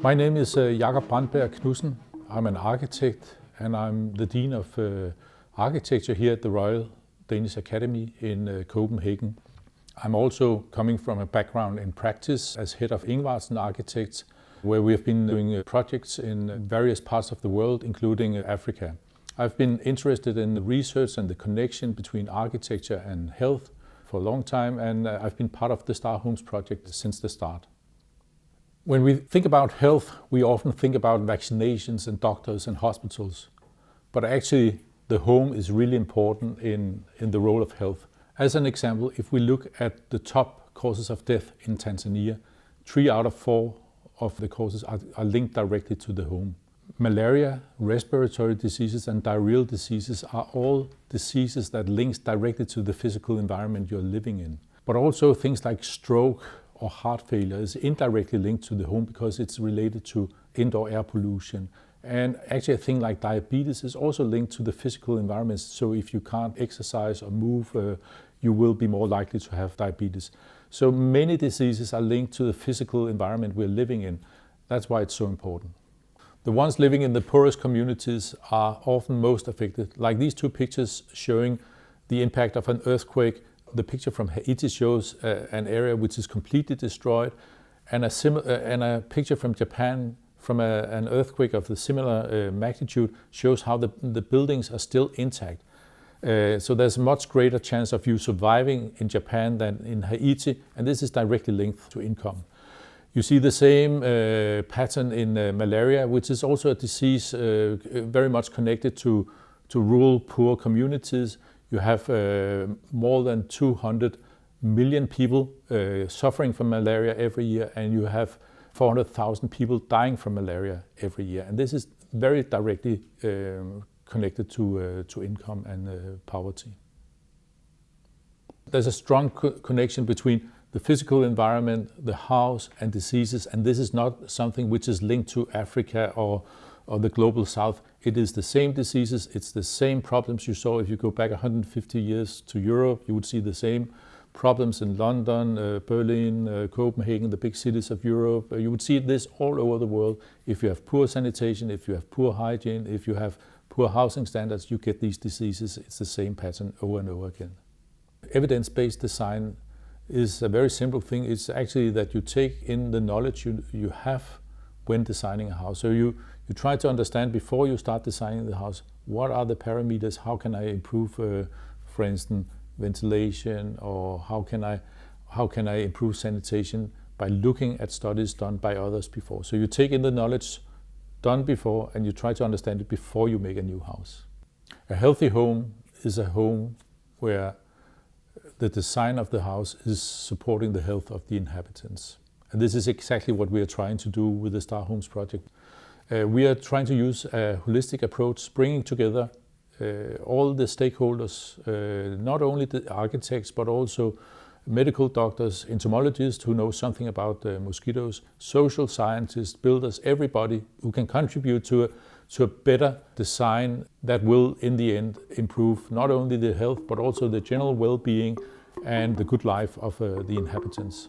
My name is Jakob Brandtbjerg Knudsen. I'm an architect and I'm the Dean of Architecture here at the Royal Danish Academy in Copenhagen. I'm also coming from a background in practice as head of Ingvartsen Architects, where we have been doing projects in various parts of the world, including Africa. I've been interested in the research and the connection between architecture and health for a long time, and I've been part of the Star Homes project since the start. When we think about health, we often think about vaccinations and doctors and hospitals. But actually, the home is really important in the role of health. As an example, if we look at the top causes of death in Tanzania, 3 out of 4 of the causes are linked directly to the home. Malaria, respiratory diseases and diarrheal diseases are all diseases that links directly to the physical environment you're living in. But also things like stroke or heart failure is indirectly linked to the home because it's related to indoor air pollution. And actually a thing like diabetes is also linked to the physical environment. So if you can't exercise or move, you will be more likely to have diabetes. So many diseases are linked to the physical environment we're living in. That's why it's so important. The ones living in the poorest communities are often most affected. Like these 2 pictures showing the impact of an earthquake. The picture from Haiti shows an area which is completely destroyed, and a picture from Japan from an earthquake of the similar magnitude shows how the buildings are still intact. So there's a much greater chance of you surviving in Japan than in Haiti, and this is directly linked to income. You see the same pattern in malaria, which is also a disease very much connected to rural poor communities. You have more than 200 million people suffering from malaria every year, and you have 400,000 people dying from malaria every year. And this is very directly connected to income and poverty. There's a strong connection between the physical environment, the house, and diseases, and this is not something which is linked to Africa or the global south. It is the same diseases, it's the same problems you saw if you go back 150 years to Europe. You would see the same problems in London, Berlin, Copenhagen, the big cities of Europe. You would see this all over the world. If you have poor sanitation, if you have poor hygiene, if you have poor housing standards, you get these diseases. It's the same pattern over and over again. Evidence-based design is a very simple thing. It's actually that you take in the knowledge you have when designing a house. So you try to understand before you start designing the house, what are the parameters, how can I improve, for instance, ventilation, or how can I improve sanitation by looking at studies done by others before. So you take in the knowledge done before and you try to understand it before you make a new house. A healthy home is a home where the design of the house is supporting the health of the inhabitants. And this is exactly what we are trying to do with the Star Homes project. We are trying to use a holistic approach, bringing together all the stakeholders, not only the architects, but also medical doctors, entomologists who know something about mosquitoes, social scientists, builders, everybody who can contribute to a better design that will, in the end, improve not only the health, but also the general well-being and the good life of the inhabitants.